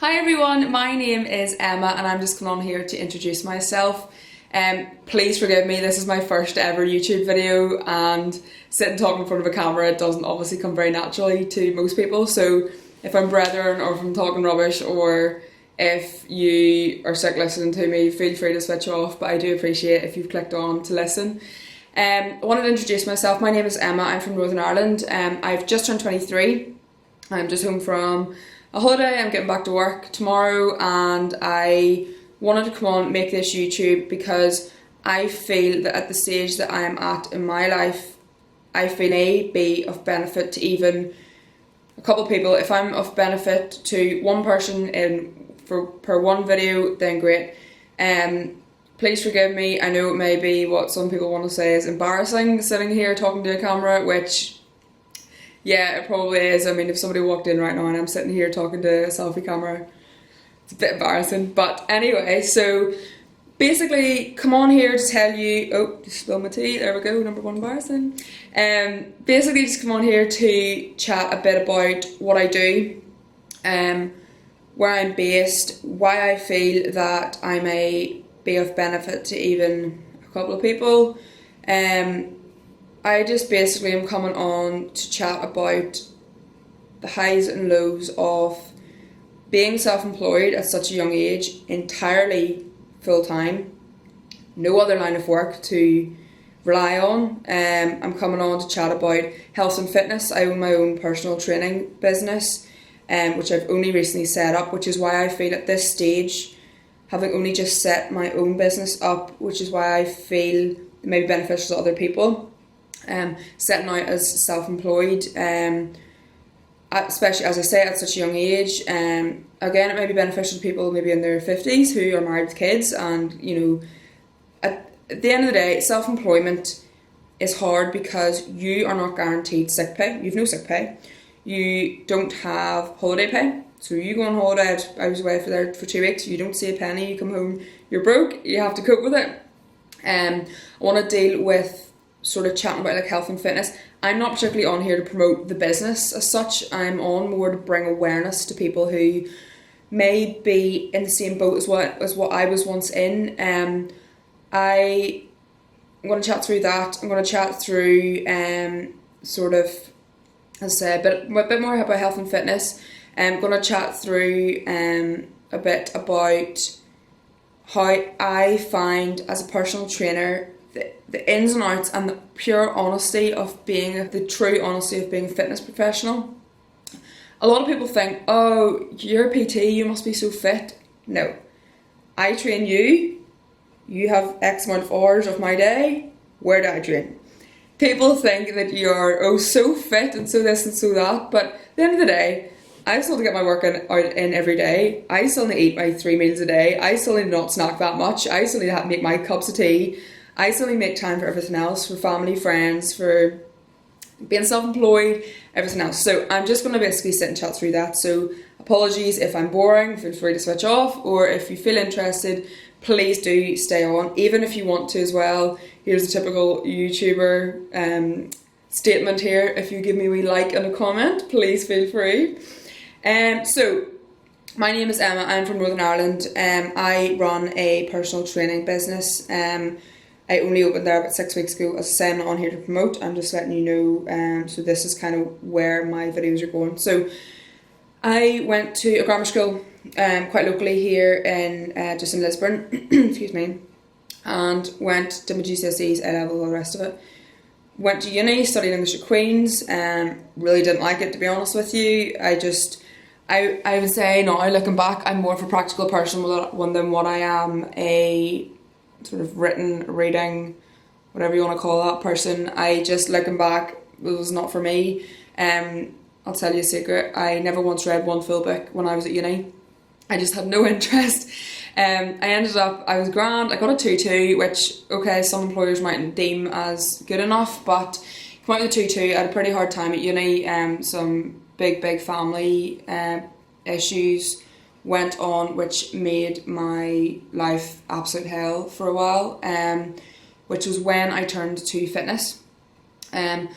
Hi everyone, my name is Emma and I'm just coming on here to introduce myself. Please forgive me, this is my first ever YouTube video and sitting talking in front of a camera doesn't obviously come very naturally to most people, so if I'm brethren or if I'm talking rubbish or if you are sick listening to me, feel free to switch off, but I do appreciate if you've clicked on to listen. I wanted to introduce myself. My name is Emma, I'm from Northern Ireland. I've just turned 23. I'm just home from a holiday. I'm getting back to work tomorrow and I wanted to come on and make this YouTube because I feel that at the stage that I am at in my life, I feel be of benefit to even a couple of people. If I'm of benefit to one person per one video, then great. Please forgive me, I know it may be what some people want to say is embarrassing sitting here talking to a camera, which yeah, it probably is. I mean, if somebody walked in right now and I'm sitting here talking to a selfie camera, it's a bit embarrassing. But anyway, so basically, come on here to tell you. Oh, just spill my tea. There we go. Number one embarrassing. Basically, just come on here to chat a bit about what I do, where I'm based, why I feel that I may be of benefit to even a couple of people. I just basically am coming on to chat about the highs and lows of being self-employed at such a young age, entirely full-time, no other line of work to rely on. I'm coming on to chat about health and fitness. I own my own personal training business, which I've only recently set up, which is why I feel at this stage, having only just set my own business up, which is why I feel it may be beneficial to other people. Setting out as self-employed, especially as I say at such a young age. Again, it may be beneficial to people maybe in their 50s who are married with kids, and you know, at the end of the day, self-employment is hard because you are not guaranteed sick pay. You've no sick pay. You don't have holiday pay. So you go on holiday. I was away for 2 weeks. You don't see a penny. You come home, you're broke. You have to cope with it. I want to deal with sort of chatting about like health and fitness. I'm not particularly on here to promote the business as such. I'm on more to bring awareness to people who may be in the same boat as what I was once in. I'm going to chat through that. I'm going to chat through sort of, as I say, a bit more about health and fitness. I'm going to chat through a bit about how I find as a personal trainer the ins and outs and the pure honesty of the true honesty of being a fitness professional. A lot of people think, oh, you're a PT, you must be so fit. No. I train you. You have X amount of hours of my day. Where do I train? People think that you're, so fit and so this and so that, but at the end of the day, I still need to get my workout in every day. I still need to eat my 3 meals a day. I still need to not snack that much. I still need to make my cups of tea. I still need to make time for everything else, for family, friends, for being self-employed, everything else. So I'm just going to basically sit and chat through that. So apologies if I'm boring, feel free to switch off, or if you feel interested, please do stay on, even if you want to as well. Here's a typical YouTuber statement here. If you give me a wee like and a comment, please feel free. So my name is Emma, I'm from Northern Ireland. I run a personal training business. I only opened there about 6 weeks ago. As I say, I'm not on here to promote, I'm just letting you know, so this is kind of where my videos are going. So I went to a grammar school quite locally here in just in Lisburn, excuse me, and did my GCSEs, A-level, all the rest of it. Went to uni, studied English at Queen's, really didn't like it, to be honest with you. I would say now, looking back, I'm more of a practical person than what I am a sort of reading, whatever you want to call that person. I just, looking back, it was not for me. I'll tell you a secret, I never once read one full book when I was at uni. I just had no interest. I was grand, I got a 2-2, which, okay, some employers mightn't deem as good enough, but come out with a 2-2, I had a pretty hard time at uni, some big family issues went on, which made my life absolute hell for a while, which was when I turned to fitness. I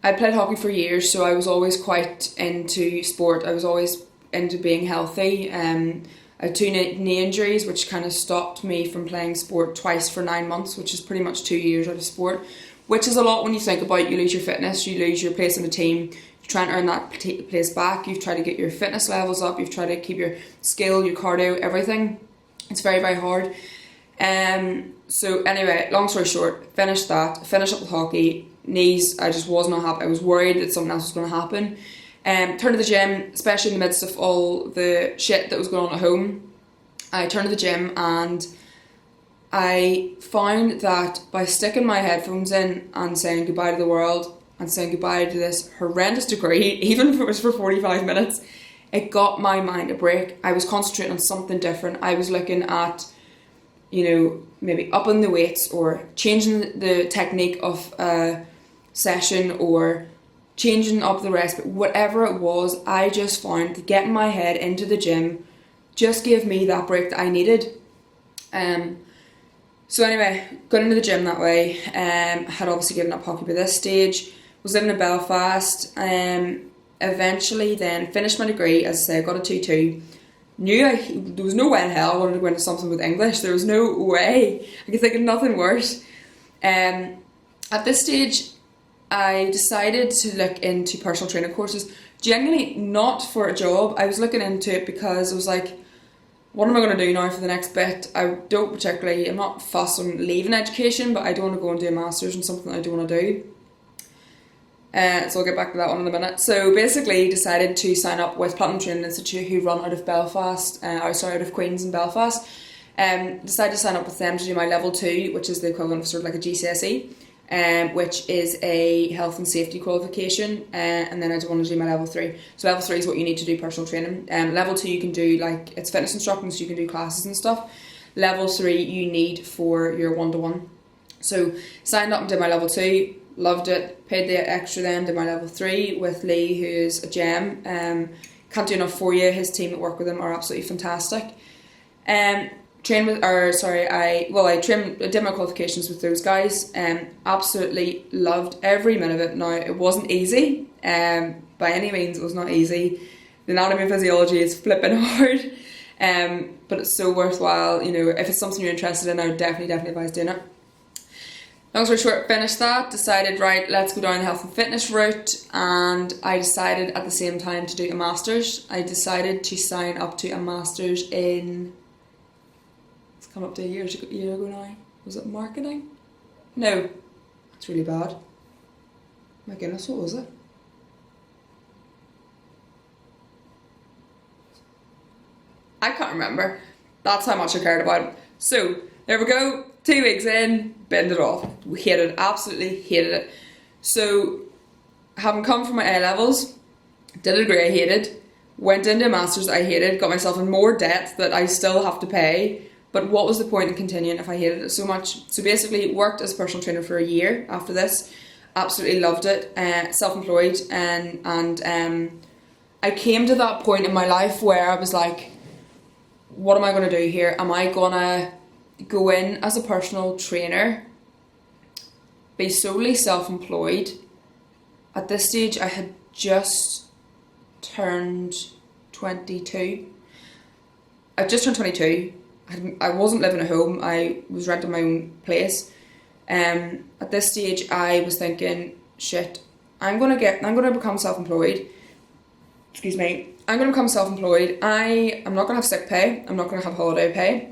played hockey for years, so I was always quite into sport. I was always into being healthy. I had two knee injuries, which kind of stopped me from playing sport twice for 9 months, which is pretty much 2 years out of sport, which is a lot when you think about you lose your fitness, you lose your place in the team, you try and earn that place back, you've tried to get your fitness levels up, you've tried to keep your skill, your cardio, everything. It's very, very hard. So anyway, long story short, finished up with hockey. Knees, I just was not happy. I was worried that something else was going to happen. Turned to the gym, especially in the midst of all the shit that was going on at home. I turned to the gym and I found that by sticking my headphones in and saying goodbye to the world and saying goodbye to this horrendous degree, even if it was for 45 minutes, it got my mind a break. I was concentrating on something different. I was looking at, maybe upping the weights or changing the technique of a session or changing up the rest, but whatever it was, I just found that getting my head into the gym just gave me that break that I needed. So anyway, got into the gym that way. Had obviously given up hockey by this stage. Was living in Belfast. Eventually then finished my degree, as I say, I got a 2-2. There was no way in hell I wanted to go into something with English. There was no way. I could think of nothing worse. At this stage, I decided to look into personal training courses. Genuinely not for a job. I was looking into it because I was like, what am I going to do now for the next bit? I'm not fussed on leaving education, but I don't want to go and do a master's in something I don't want to do. So I'll get back to that one in a minute. So basically decided to sign up with Platinum Training Institute, who run out of Belfast, out of Queens in Belfast. Decided to sign up with them to do my level 2, which is the equivalent of sort of like a GCSE. Which is a health and safety qualification, and then I just want to do my level 3. So level 3 is what you need to do personal training. Level 2 you can do, like, it's fitness instructing, so you can do classes and stuff. Level 3 you need for your one-to-one. So signed up and did my level 2, loved it, paid the extra then, did my level 3 with Lee, who's a gem. Can't do enough for you. His team that work with him are absolutely fantastic. I did my qualifications with those guys. Absolutely loved every minute of it. Now, it wasn't easy. By any means, it was not easy. The anatomy and physiology is flipping hard. But it's so worthwhile. If it's something you're interested in, I would definitely advise doing it. Long story short, finished that, decided, right, let's go down the health and fitness route, and I decided at the same time to do a master's. I decided to sign up to a master's in... come up to a year ago now. Was it marketing? No. That's really bad. My goodness, what was it? I can't remember. That's how much I cared about it. So, there we go. 2 weeks in, binned it off. We hated it, absolutely hated it. So, having come from my A-levels, did a degree I hated, went into a master's that I hated, got myself in more debt that I still have to pay. But what was the point in continuing if I hated it so much? So basically worked as a personal trainer for a year after this. Absolutely loved it. Self-employed. And I came to that point in my life where I was like, what am I going to do here? Am I going to go in as a personal trainer, be solely self-employed? At this stage, I had just turned 22. I just turned 22. I wasn't living at home, I was renting my own place. At this stage I was thinking, shit, I'm gonna become self-employed. Excuse me. I'm gonna become self-employed. I'm not gonna have sick pay, I'm not gonna have holiday pay.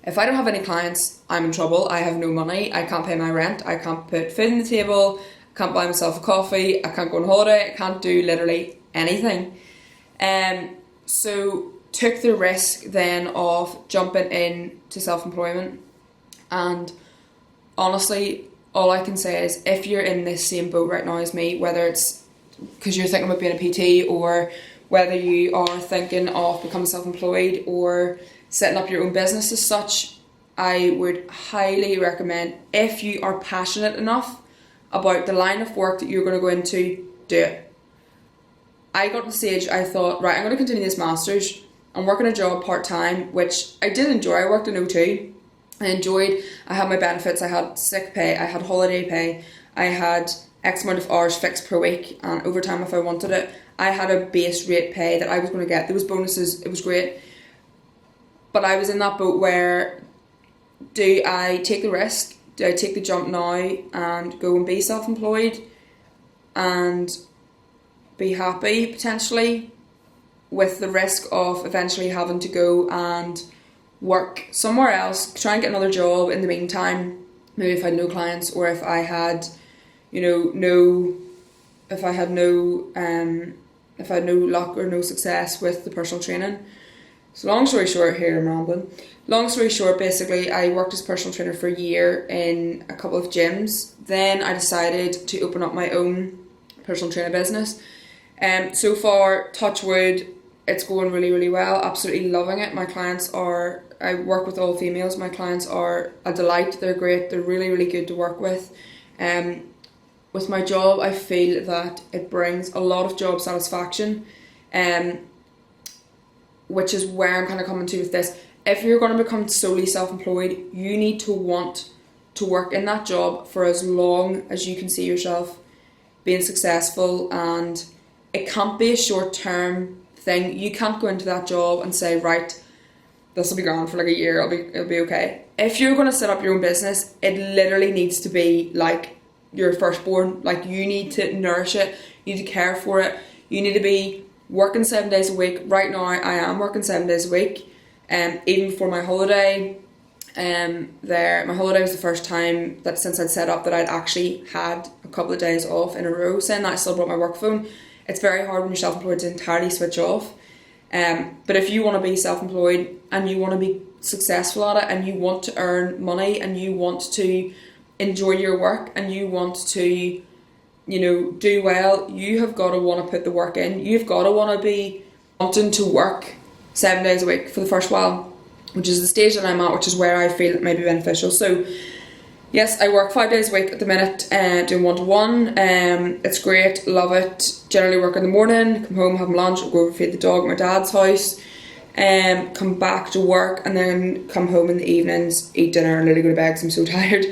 If I don't have any clients, I'm in trouble. I have no money, I can't pay my rent, I can't put food on the table, I can't buy myself a coffee, I can't go on holiday, I can't do literally anything. So took the risk then of jumping into self-employment, and honestly all I can say is if you're in this same boat right now as me, whether it's because you're thinking about being a PT or whether you are thinking of becoming self-employed or setting up your own business as such, I would highly recommend, if you are passionate enough about the line of work that you're going to go into, do it. I got to the stage I thought, right, I'm going to continue this master's. I'm working a job part-time, which I did enjoy. I worked in O2. I had my benefits. I had sick pay. I had holiday pay. I had X amount of hours fixed per week and overtime if I wanted it. I had a base rate pay that I was going to get. There was bonuses, it was great. But I was in that boat where, do I take the risk? Do I take the jump now and go and be self-employed and be happy potentially, with the risk of eventually having to go and work somewhere else, try and get another job in the meantime, maybe if I had no clients, or if I had, if I had no luck or no success with the personal training. So long story short, here I'm rambling. Long story short, basically I worked as a personal trainer for a year in a couple of gyms. Then I decided to open up my own personal trainer business. So far, touch wood, it's going really, really well. Absolutely loving it. My clients are, I work with all females. My clients are a delight. They're great. They're really, really good to work with. With my job, I feel that it brings a lot of job satisfaction, which is where I'm kind of coming to with this. If you're going to become solely self-employed, you need to want to work in that job for as long as you can see yourself being successful, and it can't be a short-term thing. You can't go into that job and say, right, this will be gone for like a year, it'll be okay. If you're going to set up your own business, it literally needs to be like your firstborn. Like, you need to nourish it, you need to care for it, you need to be working 7 days a week. Right now I am working 7 days a week, even before my holiday. My holiday was the first time that since I'd set up that I'd actually had a couple of days off in a row. Saying that, I still brought my work phone. It's very hard when you're self-employed to entirely switch off. But if you want to be self-employed and you want to be successful at it, and you want to earn money, and you want to enjoy your work, and you want to, do well, you have got to want to put the work in. You've got to want to be wanting to work 7 days a week for the first while, which is the stage that I'm at, which is where I feel it may be beneficial. So yes, I work 5 days a week at the minute, doing one-to-one. It's great, love it. Generally work in the morning, come home, have my lunch, go over feed the dog at my dad's house, come back to work, and then come home in the evenings, eat dinner, and literally go to bed because I'm so tired.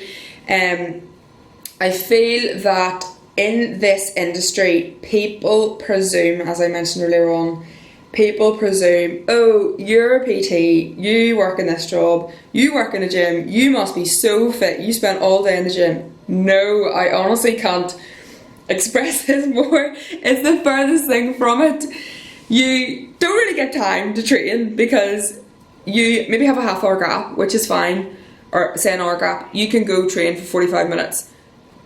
I feel that in this industry, people presume, as I mentioned earlier on, people presume, oh, you're a PT, you work in this job, you work in a gym, you must be so fit, you spend all day in the gym. No, I honestly can't express this more. It's the furthest thing from it. You don't really get time to train because you maybe have a half-hour gap, which is fine, or say an hour gap. You can go train for 45 minutes.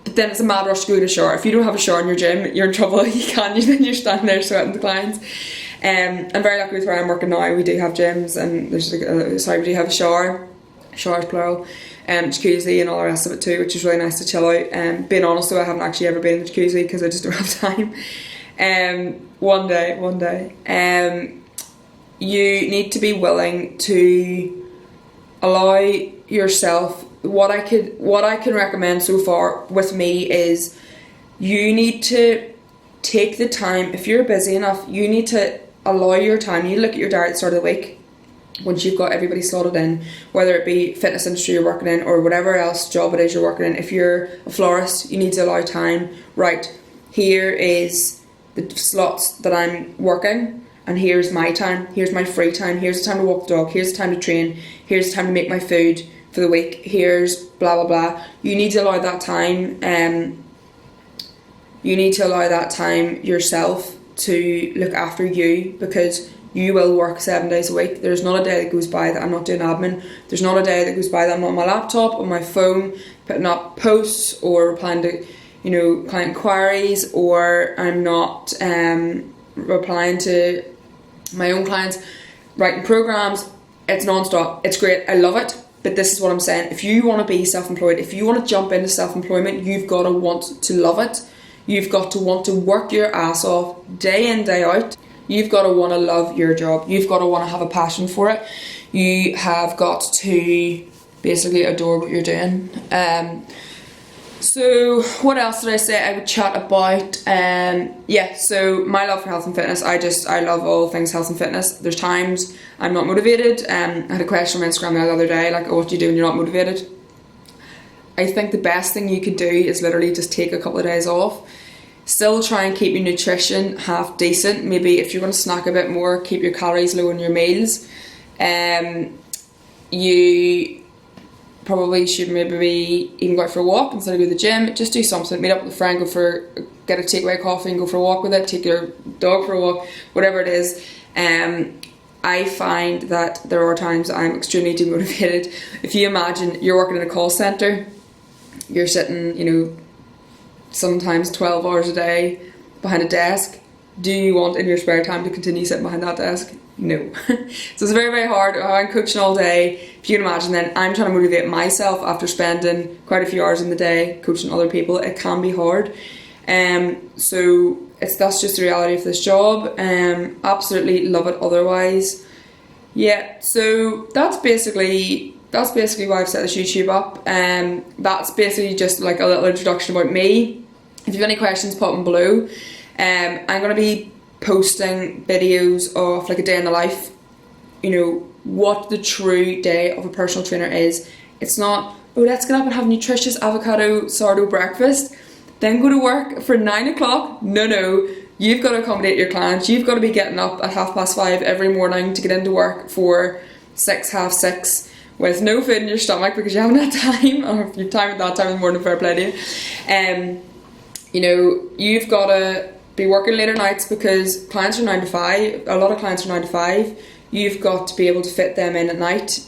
But then it's a mad rush to go to a shower. If you don't have a shower in your gym, you're in trouble. Then you're standing there sweating the clients. I'm very lucky with where I'm working now. We do have gyms, and we do have a shower. Showers plural. Jacuzzi and all the rest of it too, which is really nice to chill out. Being honest though, I haven't actually ever been in the jacuzzi because I just don't have time. One day. You need to be willing to allow yourself. What I can recommend so far with me is, you need to take the time. If you're busy enough, you need to allow your time. You look at your diary at the start of the week, once you've got everybody slotted in, whether it be fitness industry you're working in or whatever else job it is you're working in. If you're a florist, you need to allow time. Right, here is the slots that I'm working, and here's my time, here's my free time, here's the time to walk the dog, here's the time to train, here's the time to make my food for the week, here's blah blah blah. You need to allow that time. You need to allow that time yourself to look after you, because you will work 7 days a week. There's not a day that goes by that I'm not doing admin. There's not a day that goes by that I'm not on my laptop, on my phone, putting up posts or replying to, client inquiries, or I'm not replying to my own clients, writing programs. It's non-stop. It's great. I love it. But this is what I'm saying. If you want to be self-employed, if you want to jump into self-employment, you've got to want to love it. You've got to want to work your ass off day in, day out. You've got to want to love your job. You've got to want to have a passion for it. You have got to basically adore what you're doing. So what else did I say I would chat about? So my love for health and fitness. I love all things health and fitness. There's times I'm not motivated. I had a question on Instagram the other day, like, oh, what do you do when you're not motivated? I think the best thing you could do is literally just take a couple of days off. Still try and keep your nutrition half decent. Maybe if you're going to snack a bit more, keep your calories low in your meals. You probably should maybe even go out for a walk instead of go to the gym. Just do something. Meet up with a friend, get a takeaway coffee and go for a walk with it. Take your dog for a walk, whatever it is. I find that there are times I'm extremely demotivated. If you imagine you're working in a call centre, you're sitting, sometimes 12 hours a day behind a desk. Do you want in your spare time to continue sitting behind that desk? No. So it's very, very hard. I'm coaching all day. If you can imagine, then I'm trying to motivate myself after spending quite a few hours in the day coaching other people. It can be hard. So that's just the reality of this job. Absolutely love it otherwise. Yeah, so that's basically why I've set this YouTube up. That's basically just like a little introduction about me. If you have any questions, pop them below. I'm going to be posting videos of like a day in the life, what the true day of a personal trainer is. It's not, let's get up and have nutritious avocado sourdough breakfast, then go to work for 9 o'clock. No, you've got to accommodate your clients. You've got to be getting up at 5:30 every morning to get into work for 6:30 with no food in your stomach because you haven't had time, or if you've time at that time in the morning, fair play to you. You've got to be working later nights because clients are 9 to 5. A lot of clients are 9 to 5. You've got to be able to fit them in at night.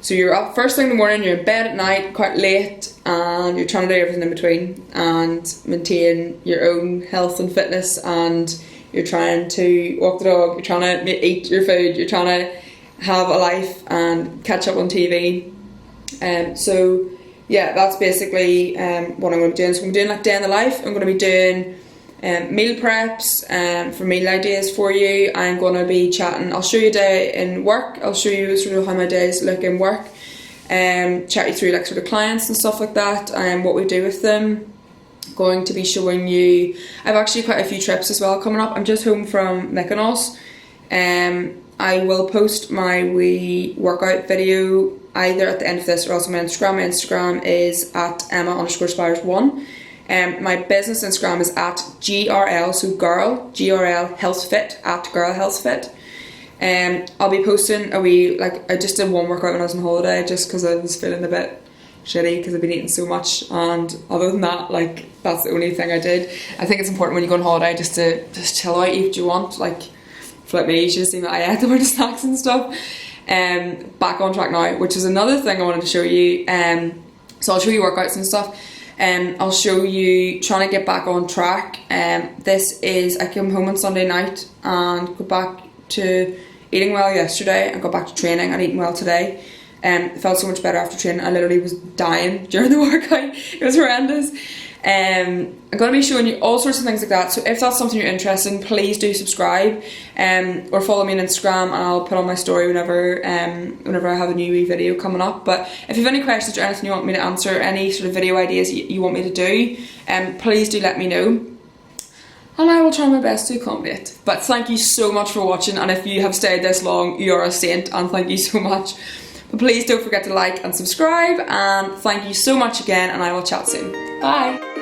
So you're up first thing in the morning, you're in bed at night quite late, and you're trying to do everything in between and maintain your own health and fitness, and you're trying to walk the dog, you're trying to eat your food, you're trying to have a life and catch up on TV. So yeah, that's basically what I'm going to be doing. So I'm doing like day in the life. I'm going to be doing meal preps for meal ideas for you. I'm going to be chatting. I'll show you a day in work. I'll show you sort of how my days look in work. Chat you through like sort of clients and stuff like that and what we do with them. Going to be showing you, I've actually quite a few trips as well coming up. I'm just home from Mykonos. I will post my wee workout video either at the end of this or also my Instagram. My Instagram is at Emma_Spires1. My business Instagram is at GRL, so girl, GRL Health Fit, at Girl Health Fit. I'll be posting a wee, like I just did one workout when I was on holiday just because I was feeling a bit shitty because I've been eating so much, and other than that, like that's the only thing I did. I think it's important when you go on holiday just to chill out, eat what you want, like flip me, you should have seen that I ate the snacks and stuff. Back on track now, which is another thing I wanted to show you. So I'll show you workouts and stuff. I'll show you trying to get back on track. This is, I came home on Sunday night and got back to eating well yesterday and got back to training and eating well today. It felt so much better after training. I literally was dying during the workout. It was horrendous. I'm going to be showing you all sorts of things like that, so if that's something you're interested in, please do subscribe or follow me on Instagram, and I'll put on my story whenever I have a new video coming up. But if you have any questions or anything you want me to answer, any sort of video ideas you want me to do, please do let me know, and I will try my best to accommodate. But thank you so much for watching, and if you have stayed this long, you're a saint, and thank you so much. But please don't forget to like and subscribe, and thank you so much again, and I will chat soon. Bye!